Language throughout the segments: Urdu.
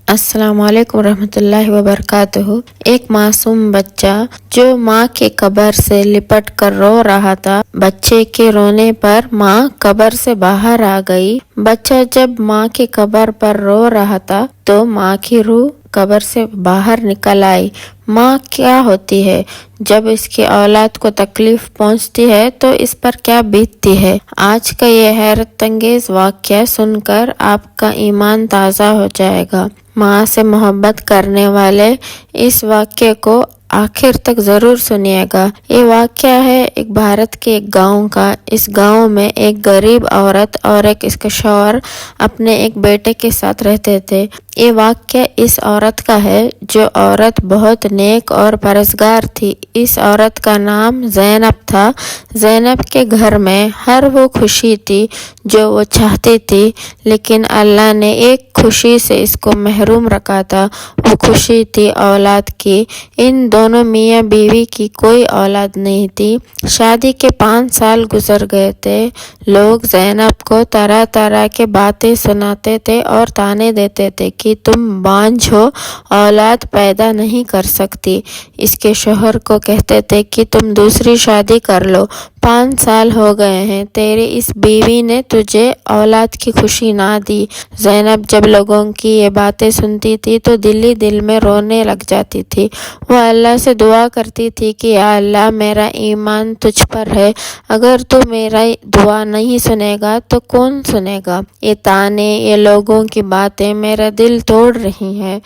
السلام علیکم ورحمۃ اللہ وبرکاتہ۔ ایک معصوم بچہ جو ماں کے قبر سے لپٹ کر رو رہا تھا۔ بچے کے رونے پر ماں قبر سے باہر آ گئی۔ بچہ جب ماں کے قبر پر رو رہا تھا تو ماں کی روح قبر سے باہر نکل آئی۔ ماں کیا ہوتی ہے؟ جب اس کی اولاد کو تکلیف پہنچتی ہے تو اس پر کیا بیتتی ہے؟ آج کا یہ حیرت انگیز واقعہ سن کر آپ کا ایمان تازہ ہو جائے گا۔ ماں سے محبت کرنے والے اس واقعے کو آخر تک ضرور سنیے گا۔ یہ واقعہ ہے ایک بھارت کے ایک گاؤں کا۔ اس گاؤں میں ایک غریب عورت اور اس کا شوہر اپنے ایک بیٹے کے ساتھ رہتے تھے۔ یہ واقعہ اس عورت کا ہے جو عورت بہت نیک اور پرہیزگار تھی۔ اس عورت کا نام زینب تھا۔ زینب کے گھر میں ہر وہ خوشی تھی جو وہ چاہتی تھی، لیکن اللہ نے ایک خوشی سے اس کو محروم رکھا تھا۔ وہ خوشی تھی اولاد کی۔ ان دونوں میاں بیوی کی کوئی اولاد نہیں تھی۔ شادی کے 5 سال گزر گئے تھے۔ لوگ زینب کو طرح طرح کے باتیں سناتے تھے اور طعنے دیتے تھے کہ تم بانجھ ہو، اولاد پیدا نہیں کر سکتی۔ اس کے شوہر کو کہتے تھے کہ تم دوسری شادی کر لو، 5 سال ہو گئے ہیں، تیری اس بیوی نے تجھے اولاد کی خوشی نہ دی۔ زینب جب لوگوں کی یہ باتیں سنتی تھی تو دل ہی دل میں رونے لگ جاتی تھی۔ وہ اللہ سے دعا کرتی تھی کہ یا اللہ، میرا ایمان تجھ پر ہے، اگر تو میرا دعا نہیں سنے گا تو کون سنے گا؟ یہ طعنے، یہ لوگوں کی باتیں میرا دل توڑ رہی ہیں۔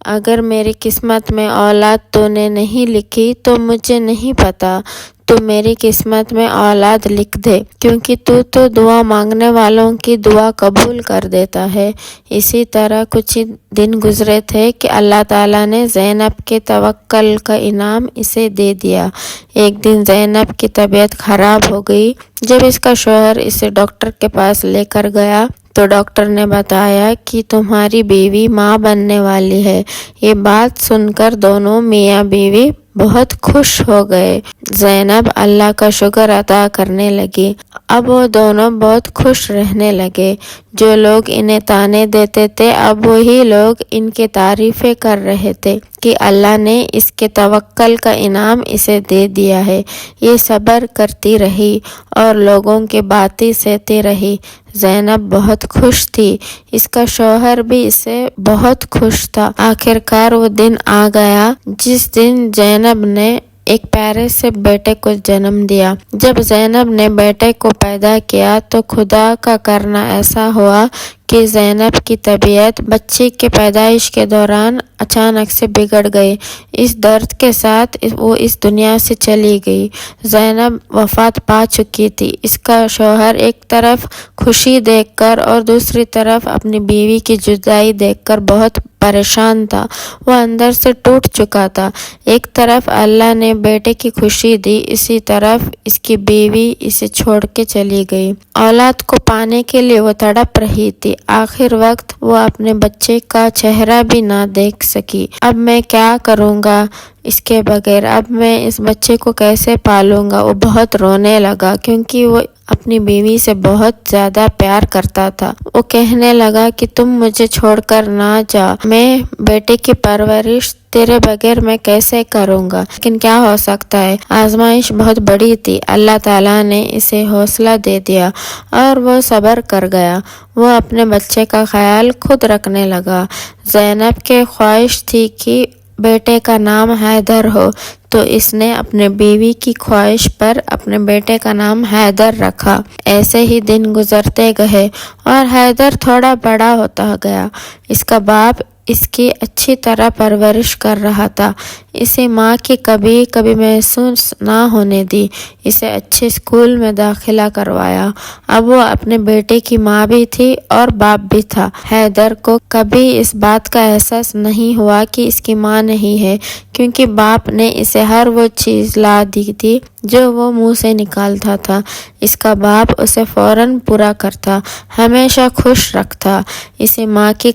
اگر میری قسمت میں اولاد تو نے نہیں لکھی تو مجھے نہیں پتا، تو میری قسمت میں اولاد لکھ دے، کیونکہ تو دعا مانگنے والوں کی دعا قبول کر دیتا ہے۔ اسی طرح کچھ دن گزرے تھے کہ اللہ تعالیٰ نے زینب کے توکل کا انعام اسے دے دیا۔ ایک دن زینب کی طبیعت خراب ہو گئی۔ جب اس کا شوہر اسے ڈاکٹر کے پاس لے کر گیا تو ڈاکٹر نے بتایا کہ تمہاری بیوی ماں بننے والی ہے۔ یہ بات سن کر دونوں میاں بیوی بہت خوش ہو گئے۔ زینب اللہ کا شکر ادا کرنے لگی۔ اب وہ دونوں بہت خوش رہنے لگے۔ جو لوگ انہیں طعنے دیتے تھے اب وہی لوگ ان کی تعریفیں کر رہے تھے کہ اللہ نے اس کے توکل کا انعام اسے دے دیا ہے۔ یہ صبر کرتی رہی اور لوگوں کی باتیں سہتی رہی۔ زینب بہت خوش تھی، اس کا شوہر بھی اس سے بہت خوش تھا۔ آخر کار وہ دن آ گیا جس دن زینب نے ایک پیارے سے بیٹے کو جنم دیا۔ جب زینب نے بیٹے کو پیدا کیا تو خدا کا کرنا ایسا ہوا کہ زینب کی طبیعت بچے کے پیدائش کے دوران اچانک سے بگڑ گئی۔ اس درد کے ساتھ وہ اس دنیا سے چلی گئی۔ زینب وفات پا چکی تھی۔ اس کا شوہر ایک طرف خوشی دیکھ کر اور دوسری طرف اپنی بیوی کی جدائی دیکھ کر بہت پریشان تھا۔ وہ اندر سے ٹوٹ چکا تھا۔ ایک طرف اللہ نے بیٹے کی خوشی دی، اسی طرف اس کی بیوی اسے چھوڑ کے چلی گئی۔ اولاد کو پانے کے لیے وہ تڑپ رہی تھی۔ آخر وقت وہ اپنے بچے کا چہرہ بھی نہ دیکھ سکی۔ اب میں کیا کروں گا اس کے بغیر؟ اب میں اس بچے کو کیسے پالوں گا؟ وہ بہت رونے لگا کیونکہ وہ اپنی بیوی سے بہت زیادہ پیار کرتا تھا۔ وہ کہنے لگا کہ تم مجھے چھوڑ کر نہ جا، میں بیٹے کی پرورش تیرے بغیر میں کیسے کروں گا؟ لیکن کیا ہو سکتا ہے، آزمائش بہت بڑی تھی۔ اللہ تعالیٰ نے اسے حوصلہ دے دیا اور وہ صبر کر گیا۔ وہ اپنے بچے کا خیال خود رکھنے لگا۔ زینب کی خواہش تھی کہ بیٹے کا نام حیدر ہو، تو اس نے اپنے بیوی کی خواہش پر اپنے بیٹے کا نام حیدر رکھا۔ ایسے ہی دن گزرتے گئے اور حیدر تھوڑا بڑا ہوتا گیا۔ اس کا باپ اس کی اچھی طرح پرورش کر رہا تھا۔ اسے ماں کی کبھی محسوس نہ ہونے دی۔ اسے اچھے اسکول میں داخلہ کروایا۔ اب وہ اپنے بیٹے کی ماں بھی تھی اور باپ بھی تھا۔ حیدر کو کبھی اس بات کا احساس نہیں ہوا کہ اس کی ماں نہیں ہے، کیونکہ باپ نے اسے ہر وہ چیز لا دی تھی جو وہ منہ سے نکالتا تھا۔ اس کا باپ اسے فوراً پورا کرتا، ہمیشہ خوش رکھتا۔ اسے ماں کی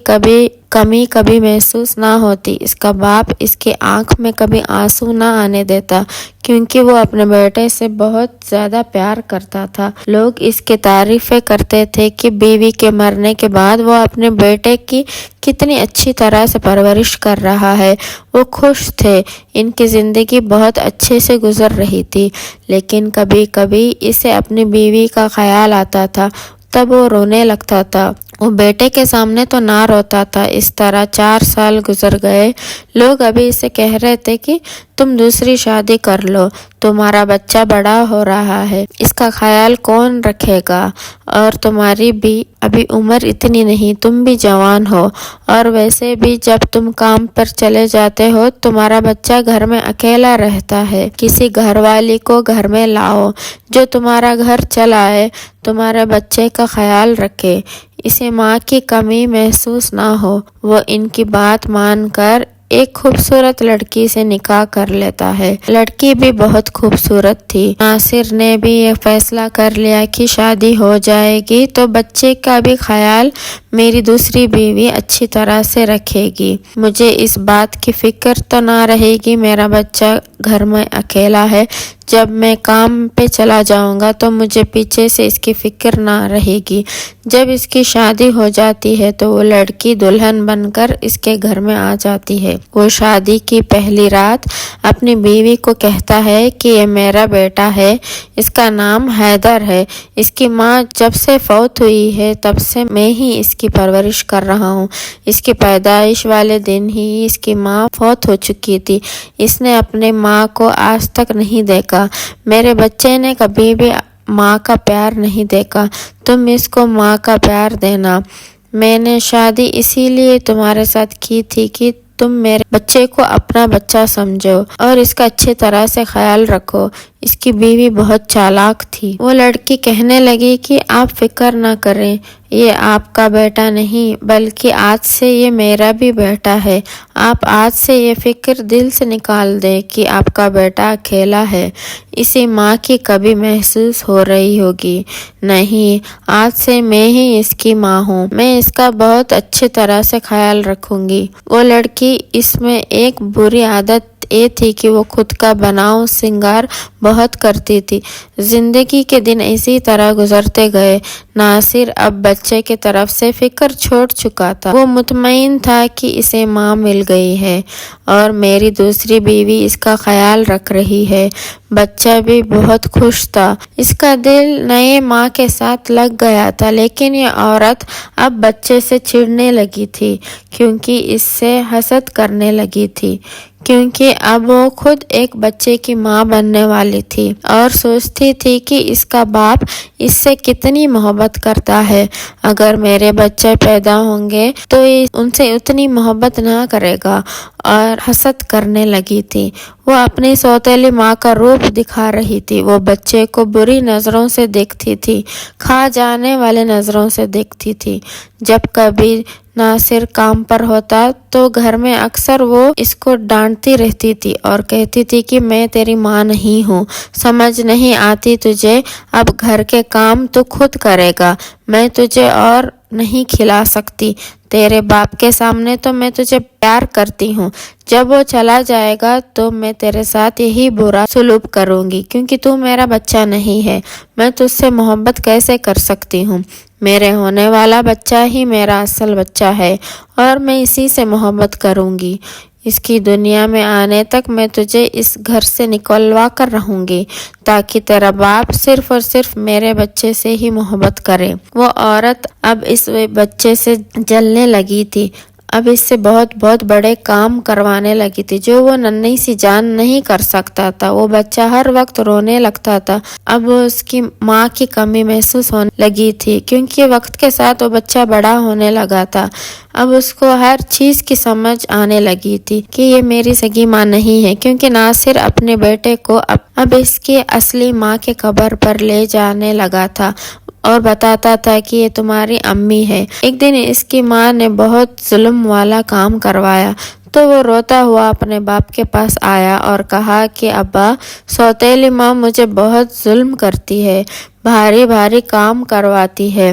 کمی کبھی محسوس نہ ہوتی۔ اس کا باپ اس کی آنکھ میں کبھی آنسو نہ آنے دیتا، کیونکہ وہ اپنے بیٹے سے بہت زیادہ پیار کرتا تھا۔ لوگ اس کی تعریفیں کرتے تھے کہ بیوی کے مرنے کے بعد وہ اپنے بیٹے کی کتنی اچھی طرح سے پرورش کر رہا ہے۔ وہ خوش تھے، ان کی زندگی بہت اچھے سے گزر رہی تھی، لیکن کبھی کبھی اسے اپنی بیوی کا خیال آتا تھا، تب وہ رونے لگتا تھا۔ وہ بیٹے کے سامنے تو نہ روتا تھا۔ اس طرح 4 سال گزر گئے۔ لوگ ابھی اسے کہہ رہے تھے کہ تم دوسری شادی کر لو، تمہارا بچہ بڑا ہو رہا ہے، اس کا خیال کون رکھے گا، اور تمہاری بھی ابھی عمر اتنی نہیں، تم بھی جوان ہو، اور ویسے بھی جب تم کام پر چلے جاتے ہو تمہارا بچہ گھر میں اکیلا رہتا ہے، کسی گھر والی کو گھر میں لاؤ جو تمہارا گھر چلائے، تمہارے بچے کا خیال رکھے، اسے ماں کی کمی محسوس نہ ہو۔ وہ ان کی بات مان کر ایک خوبصورت لڑکی سے نکاح کر لیتا ہے۔ لڑکی بھی بہت خوبصورت تھی۔ ناصر نے بھی یہ فیصلہ کر لیا کہ شادی ہو جائے گی تو بچے کا بھی خیال میری دوسری بیوی اچھی طرح سے رکھے گی، مجھے اس بات کی فکر تو نہ رہے گی میرا بچہ گھر میں اکیلا ہے، جب میں کام پہ چلا جاؤں گا تو مجھے پیچھے سے اس کی فکر نہ رہے گی۔ جب اس کی شادی ہو جاتی ہے تو وہ لڑکی دلہن بن کر اس کے گھر میں آ جاتی ہے۔ وہ شادی کی پہلی رات اپنی بیوی کو کہتا ہے کہ یہ میرا بیٹا ہے، اس کا نام حیدر ہے، اس کی ماں جب سے فوت ہوئی ہے تب سے میں ہی اس کی پرورش کر رہا ہوں، اس کی پیدائش والے دن ہی اس کی ماں فوت ہو چکی تھی، اس نے اپنے ماں کو آج تک نہیں دیکھا، میرے بچے نے کبھی بھی ماں کا پیار نہیں دیکھا، تم اس کو ماں کا پیار دینا۔ میں نے شادی اسی لیے تمہارے ساتھ کی تھی کہ تم میرے بچے کو اپنا بچہ سمجھو اور اس کا اچھی طرح سے خیال رکھو۔ اس کی بیوی بہت چالاک تھی۔ وہ لڑکی کہنے لگی کہ آپ فکر نہ کریں، یہ آپ کا بیٹا نہیں بلکہ آج سے یہ میرا بھی بیٹا ہے، آپ آج سے یہ فکر دل سے نکال دیں کہ آپ کا بیٹا اکیلا ہے، اسے ماں کی کبھی محسوس ہو رہی ہوگی، نہیں، آج سے میں ہی اس کی ماں ہوں، میں اس کا بہت اچھی طرح سے خیال رکھوں گی۔ وہ لڑکی اس میں ایک بری عادت یہ تھی کہ وہ خود کا بناؤ سنگار بہت کرتی تھی۔ زندگی کے دن اسی طرح گزرتے گئے۔ ناصر اب بچے کی طرف سے فکر چھوڑ چکا تھا، وہ مطمئن تھا کہ اسے ماں مل گئی ہے اور میری دوسری بیوی اس کا خیال رکھ رہی ہے۔ بچہ بھی بہت خوش تھا، اس کا دل نئے ماں کے ساتھ لگ گیا تھا، لیکن یہ عورت اب بچے سے چڑھنے لگی تھی کیونکہ اس سے حسد کرنے لگی تھی، کیونکہ اب وہ خود ایک بچے کی ماں بننے والی تھی اور سوچتی تھی کہ اس کا باپ اس سے کتنی محبت کرتا ہے، اگر میرے بچے پیدا ہوں گے تو یہ ان سے اتنی محبت نہ کرے گا، اور حسد کرنے لگی تھی۔ وہ اپنی سوتیلی ماں کا روپ دکھا رہی تھی، وہ بچے کو بری نظروں سے دیکھتی تھی، کھا جانے والے نظروں سے دیکھتی تھی۔ جب کبھی ناصر کام پر ہوتا تو گھر میں اکثر وہ اس کو ڈانٹتی رہتی تھی اور کہتی تھی کہ میں تیری ماں نہیں ہوں، سمجھ نہیں آتی تجھے، اب گھر کے کام تو خود کرے گا، میں تجھے اور نہیں کھلا سکتی، تیرے باپ کے سامنے تو میں تجھے پیار کرتی ہوں، جب وہ چلا جائے گا تو میں تیرے ساتھ یہی برا سلوک کروں گی کیونکہ تو میرا بچہ نہیں ہے، میں تجھ سے محبت کیسے کر سکتی ہوں، میرے ہونے والا بچہ ہی میرا اصل بچہ ہے اور میں اسی سے محبت کروں گی، اس کی دنیا میں آنے تک میں تجھے اس گھر سے نکلوا کر رہوں گی تاکہ تیرا باپ صرف اور صرف میرے بچے سے ہی محبت کرے۔ وہ عورت اب اس بچے سے جلنے لگی تھی، اب اس سے بہت بہت بڑے کام کروانے لگی تھی جو وہ ننھی سی جان نہیں کر سکتا تھا۔ وہ بچہ ہر وقت رونے لگتا تھا، اب وہ اس کی ماں کی کمی محسوس ہونے لگی تھی کیونکہ وقت کے ساتھ وہ بچہ بڑا ہونے لگا تھا، اب اس کو ہر چیز کی سمجھ آنے لگی تھی کہ یہ میری سگی ماں نہیں ہے، کیونکہ ناصر اپنے بیٹے کو اب اس کی اصلی ماں کے قبر پر لے جانے لگا تھا اور بتاتا تھا کہ یہ تمہاری امی ہے۔ ایک دن اس کی ماں نے بہت ظلم والا کام کروایا تو وہ روتا ہوا اپنے باپ کے پاس آیا اور کہا کہ ابا، سوتیلی ماں مجھے بہت ظلم کرتی ہے، بھاری بھاری کام کرواتی ہے،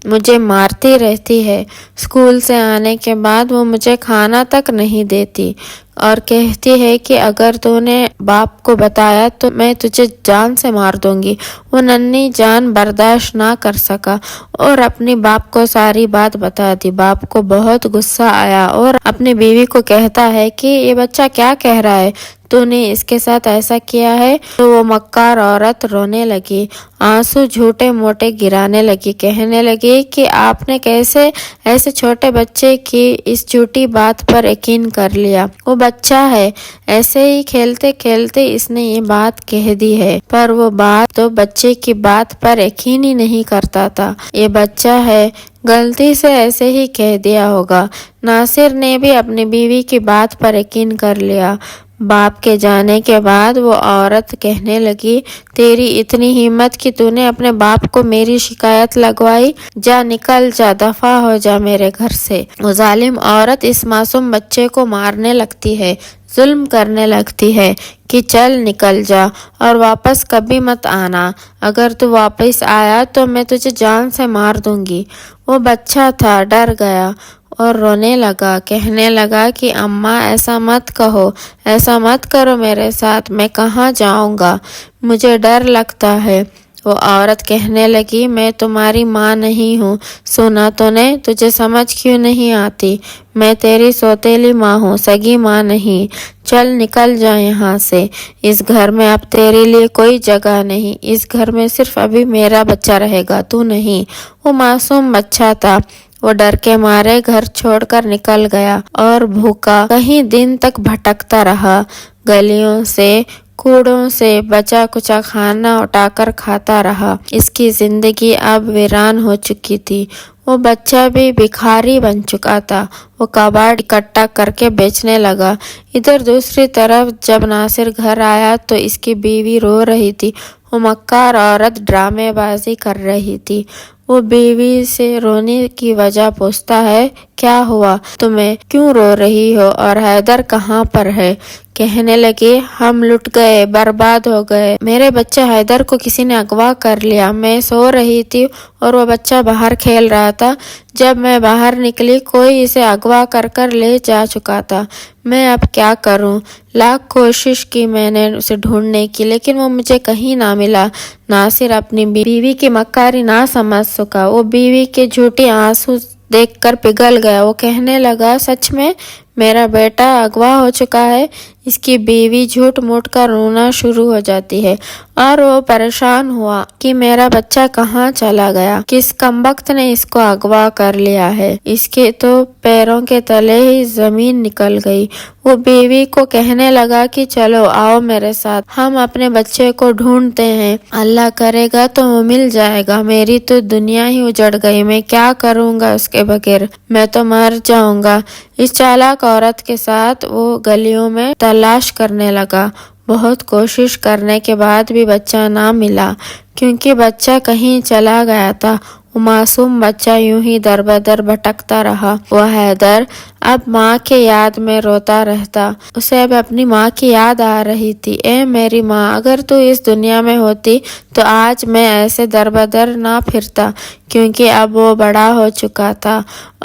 مجھے مارتی رہتی ہے۔ اسکول سے آنے کے بعد وہ مجھے کھانا تک نہیں دیتی اور کہتی ہے کہ اگر تو نے باپ کو بتایا تو میں تجھے جان سے مار دوں گی۔ وہ ننھی جان برداشت نہ کر سکا اور اپنی باپ کو ساری بات بتا دی۔ باپ کو بہت غصہ آیا اور اپنی بیوی کو کہتا ہے کہ یہ بچہ کیا کہہ رہا ہے، تو نے اس کے ساتھ ایسا کیا ہے؟ تو وہ مکار عورت رونے لگی، آنسو جھوٹے موٹے گرانے لگی، کہنے لگی کہ آپ نے کیسے ایسے چھوٹے بچے کی اس جھوٹی بات پر یقین کر لیا؟ وہ بچہ ہے، ایسے ہی کھیلتے کھیلتے اس نے یہ بات کہہ دی ہے۔ پر وہ بات تو بچے کی بات پر یقین ہی نہیں کرتا تھا۔ یہ بچہ ہے، غلطی سے ایسے ہی کہہ دیا ہوگا۔ ناصر نے بھی اپنی بیوی کی بات پر یقین کر لیا۔ باپ کے جانے کے بعد وہ عورت کہنے لگی، تیری اتنی ہمت کہ تو نے اپنے باپ کو میری شکایت لگوائی؟ جا نکل جا، دفع ہو جا میرے گھر سے۔ وہ ظالم عورت اس معصوم بچے کو مارنے لگتی ہے، ظلم کرنے لگتی ہے کہ چل نکل جا اور واپس کبھی مت آنا، اگر تو واپس آیا تو میں تجھے جان سے مار دوں گی۔ وہ بچہ تھا، ڈر گیا اور رونے لگا، کہنے لگا کہ اماں ایسا مت کہو، ایسا مت کرو میرے ساتھ، میں کہاں جاؤں گا، مجھے ڈر لگتا ہے۔ وہ عورت کہنے لگی، میں تمہاری ماں نہیں ہوں، سنا تو نے، تجھے سمجھ کیوں نہیں آتی؟ میں تیری سوتیلی ماں ہوں، سگی ماں نہیں۔ چل نکل جا یہاں سے، اس گھر میں اب تیرے لیے کوئی جگہ نہیں، اس گھر میں صرف ابھی میرا بچہ رہے گا، تو نہیں۔ وہ معصوم بچہ تھا، وہ ڈر کے مارے گھر چھوڑ کر نکل گیا اور بھوکا کئی دن تک بھٹکتا رہا، گلیوں سے کوڑوں سے بچا کچا کھانا اٹھا کر کھاتا رہا۔ اس کی زندگی اب ویران ہو چکی تھی۔ وہ بچہ بھی بھکاری بن چکا تھا، وہ کباڑ اکٹھا کر کے بیچنے لگا۔ ادھر دوسری طرف جب ناصر گھر آیا تو اس کی بیوی رو رہی تھی، وہ مکار عورت ڈرامے بازی کر رہی تھی۔ وہ بیوی سے رونے کی وجہ پوچھتا ہے، کیا ہوا تمہیں، کیوں رو رہی ہو، اور حیدر کہاں پر ہے؟ کہنے لگی، ہم لٹ گئے، برباد ہو گئے، میرے بچہ حیدر کو کسی نے اغوا کر لیا۔ میں سو رہی تھی اور وہ بچہ باہر کھیل رہا تھا، جب میں باہر نکلی کوئی اسے اغوا کر کر لے جا چکا تھا۔ میں اب کیا کروں؟ لاکھ کوشش کی میں نے اسے ڈھونڈنے کی، لیکن وہ مجھے کہیں نہ ملا۔ ناصر اپنی بیوی کی مکاری نہ سمجھ سکا، وہ بیوی کے جھوٹے آنسو دیکھ کر پگھل گیا۔ وہ کہنے لگا، سچ میں میرا بیٹا اغوا ہو چکا ہے؟ اس کی بیوی جھوٹ موٹ کر رونا شروع ہو جاتی ہے اور وہ پریشان ہوا کہ میرا بچہ کہاں چلا گیا، کس کمبخت نے اس کو اغوا کر لیا ہے۔ اس کے تو پیروں کے تلے ہی زمین نکل گئی۔ وہ بیوی کو کہنے لگا کہ چلو آؤ میرے ساتھ، ہم اپنے بچے کو ڈھونڈتے ہیں، اللہ کرے گا تو وہ مل جائے گا۔ میری تو دنیا ہی اجڑ گئی، میں کیا کروں گا اس کے بغیر، میں تو مر جاؤں گا۔ اس چالاک عورت کے ساتھ وہ گلیوں میں تلاش کرنے لگا۔ بہت کوشش کرنے کے بعد بھی بچہ نہ ملا، کیونکہ بچہ کہیں چلا گیا تھا۔ وہ معصوم بچہ یوں ہی در بدر بھٹکتا رہا۔ وہ حیدر اب ماں کے یاد میں روتا رہتا، اسے اب اپنی ماں کی یاد آ رہی تھی۔ اے میری ماں، اگر تو اس دنیا میں ہوتی تو آج میں ایسے در بدر نہ پھرتا، کیونکہ اب وہ بڑا ہو چکا تھا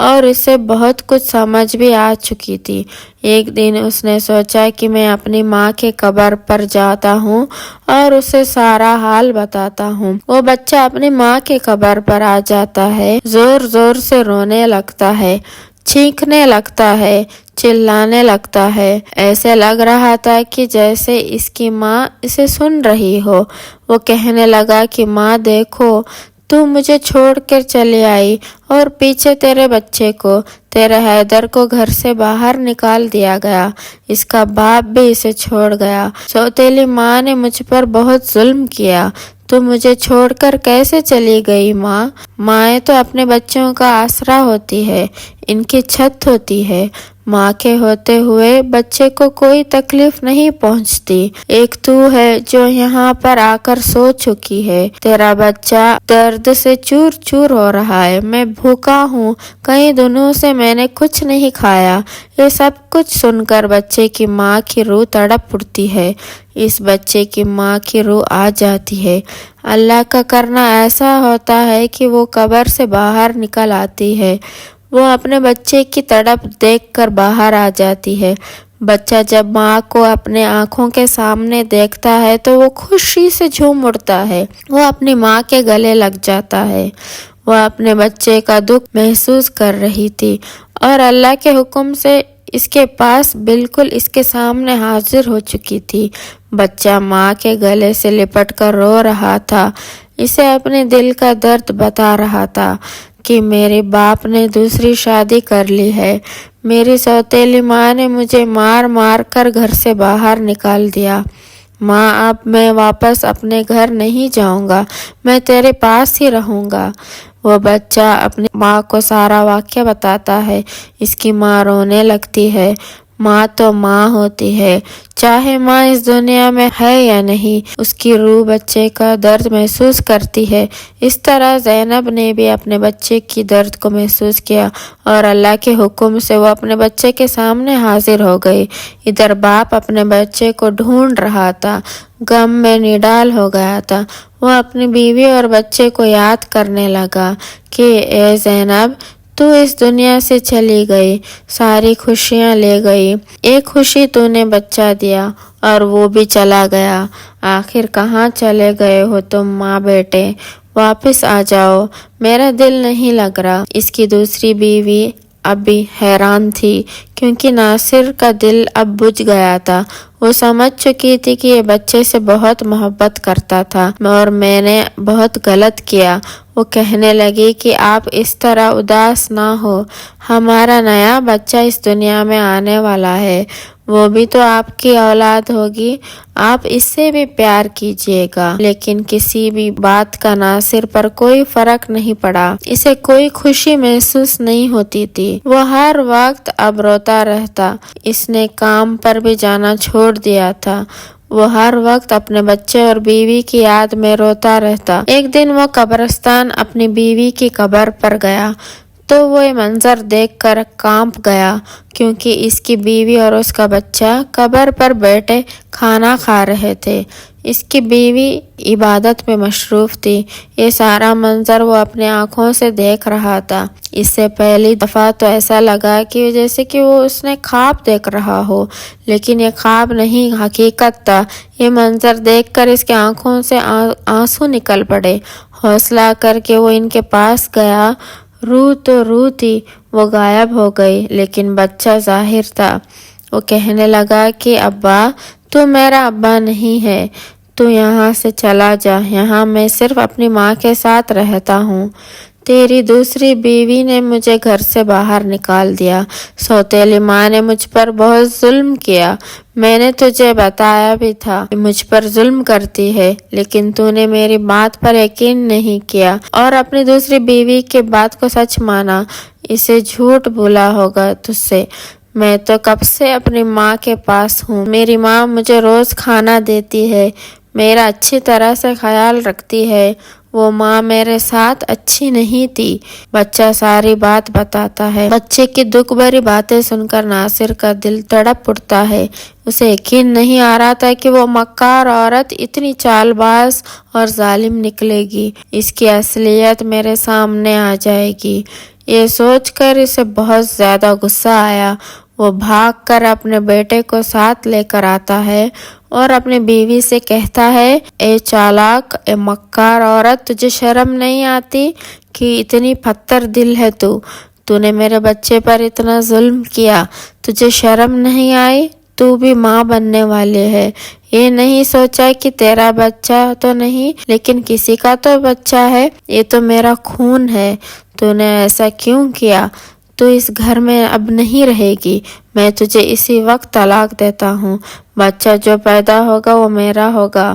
اور اسے بہت کچھ سمجھ بھی آ چکی تھی۔ ایک دن اس نے سوچا کہ میں اپنی ماں کے قبر پر جاتا ہوں اور اسے سارا حال بتاتا ہوں۔ وہ بچہ اپنی ماں کے قبر پر آ جاتا ہے، زور زور سے رونے لگتا ہے، چیخنے لگتا ہے، چلانے لگتا ہے، ایسے لگ رہا تھا کہ جیسے اس کی ماں اسے سن رہی ہو۔ وہ کہنے لگا کہ ماں دیکھو، تو مجھے چھوڑ کر چلی آئی اور پیچھے تیرے بچے کو، تیرے حیدر کو گھر سے باہر نکال دیا گیا، اس کا باپ بھی اسے چھوڑ گیا۔ سوتیلی ماں نے مجھ پر بہت ظلم کیا، تو مجھے چھوڑ کر کیسے چلی گئی ماں؟ مائیں تو اپنے بچوں کا آسرا ہوتی ہے، ان کی چھت ہوتی ہے۔ ماں کے ہوتے ہوئے بچے کو کوئی تکلیف نہیں پہنچتی، ایک تو ہے جو یہاں پر آ کر سو چکی ہے، تیرا بچہ درد سے چور چور ہو رہا ہے، میں بھوکا ہوں، کئی دنوں سے میں نے کچھ نہیں کھایا۔ یہ سب کچھ سن کر بچے کی ماں کی روح تڑپ اٹھتی ہے، اس بچے کی ماں کی روح آ جاتی ہے۔ اللہ کا کرنا ایسا ہوتا ہے کہ وہ قبر سے باہر نکل آتی ہے، وہ اپنے بچے کی تڑپ دیکھ کر باہر آ جاتی ہے۔ بچہ جب ماں کو اپنے آنکھوں کے سامنے دیکھتا ہے تو وہ خوشی سے جھوم اٹھتا ہے، وہ اپنی ماں کے گلے لگ جاتا ہے۔ وہ اپنے بچے کا دکھ محسوس کر رہی تھی اور اللہ کے حکم سے اس کے پاس بالکل اس کے سامنے حاضر ہو چکی تھی۔ بچہ ماں کے گلے سے لپٹ کر رو رہا تھا، اسے اپنے دل کا درد بتا رہا تھا کہ میرے باپ نے دوسری شادی کر لی ہے، میری سوتیلی ماں نے مجھے مار مار کر گھر سے باہر نکال دیا۔ ماں اب میں واپس اپنے گھر نہیں جاؤں گا، میں تیرے پاس ہی رہوں گا۔ وہ بچہ اپنی ماں کو سارا واقعہ بتاتا ہے، اس کی ماں رونے لگتی ہے۔ ماں تو ماں ہوتی ہے، چاہے ماں اس دنیا میں ہے یا نہیں، اس کی روح بچے کا درد محسوس کرتی ہے۔ اس طرح زینب نے بھی اپنے بچے کی درد کو محسوس کیا اور اللہ کے حکم سے وہ اپنے بچے کے سامنے حاضر ہو گئی۔ ادھر باپ اپنے بچے کو ڈھونڈ رہا تھا، غم میں نڈال ہو گیا تھا۔ وہ اپنی بیوی اور بچے کو یاد کرنے لگا کہ اے زینب، تو اس دنیا سے چلی گئی، ساری خوشیاں لے گئی، ایک خوشی تو نے بچہ دیا اور وہ بھی چلا گیا، آخر کہاں چلے گئے ہو تم ماں بیٹے، واپس آ جاؤ، میرا دل نہیں لگ رہا۔ اس کی دوسری بیوی اب بھی حیران تھی کیونکہ ناصر کا دل اب بجھ گیا تھا، وہ سمجھ چکی تھی کہ یہ بچے سے بہت محبت کرتا تھا اور میں نے بہت غلط کیا۔ وہ کہنے لگی کہ آپ اس طرح اداس نہ ہو، ہمارا نیا بچہ اس دنیا میں آنے والا ہے، وہ بھی تو آپ کی اولاد ہوگی، آپ اس سے بھی پیار کیجیے گا۔ لیکن کسی بھی بات کا ناصر پر کوئی فرق نہیں پڑا، اسے کوئی خوشی محسوس نہیں ہوتی تھی، وہ ہر وقت اب روتا رہتا۔ اس نے کام پر بھی جانا چھوڑ دیا تھا، وہ ہر وقت اپنے بچے اور بیوی کی یاد میں روتا رہتا۔ ایک دن وہ قبرستان اپنی بیوی کی قبر پر گیا تو وہ یہ منظر دیکھ کر کانپ گیا، کیونکہ اس کی بیوی اور اس کا بچہ قبر پر بیٹھے کھانا کھا رہے تھے۔ اس کی بیوی عبادت میں مصروف تھی، یہ سارا منظر وہ اپنے آنکھوں سے دیکھ رہا تھا۔ اس سے پہلی دفعہ تو ایسا لگا کہ جیسے کہ وہ اس نے خواب دیکھ رہا ہو، لیکن یہ خواب نہیں، حقیقت تھا۔ یہ منظر دیکھ کر اس کے آنکھوں سے آنسو نکل پڑے، حوصلہ کر کے وہ ان کے پاس گیا، روح تو روح تھی، وہ غائب ہو گئی، لیکن بچہ ظاہر تھا۔ وہ کہنے لگا کہ ابا، تو میرا ابا نہیں ہے، تو یہاں سے چلا جا، یہاں میں صرف اپنی ماں کے ساتھ رہتا ہوں، تیری دوسری بیوی نے مجھے گھر سے باہر نکال دیا، سوتیلی ماں نے مجھ پر بہت ظلم کیا، میں نے تجھے بتایا بھی تھا کہ مجھ پر ظلم کرتی ہے، لیکن تو نے میری بات پر یقین نہیں کیا اور اپنی دوسری بیوی کے بات کو سچ مانا، اسے جھوٹ بولا ہوگا تجھ سے۔ میں تو کب سے اپنی ماں کے پاس ہوں، میری ماں مجھے روز کھانا دیتی ہے، میرا اچھی طرح سے خیال رکھتی ہے، وہ ماں میرے ساتھ اچھی نہیں تھی۔ بچہ ساری بات بتاتا ہے۔ بچے کی دکھ بھری باتیں سن کر ناصر کا دل تڑپ اٹھتا ہے، اسے یقین نہیں آ رہا تھا کہ وہ مکار عورت اتنی چال باز اور ظالم نکلے گی، اس کی اصلیت میرے سامنے آ جائے گی۔ یہ سوچ کر اسے بہت زیادہ غصہ آیا، وہ بھاگ کر اپنے بیٹے کو ساتھ لے کر آتا ہے اور اپنی بیوی سے کہتا ہے، اے چالاک، اے مکار عورت، تجھے شرم نہیں آتی کہ اتنی پتھر دل ہے تو نے میرے بچے پر اتنا ظلم کیا، تجھے شرم نہیں آئی، تو بھی ماں بننے والی ہے، یہ نہیں سوچا کہ تیرا بچہ تو نہیں لیکن کسی کا تو بچہ ہے، یہ تو میرا خون ہے، تو نے ایسا کیوں کیا، تو اس گھر میں اب نہیں رہے گی، میں تجھے اسی وقت طلاق دیتا ہوں، بچہ جو پیدا ہوگا وہ میرا ہوگا،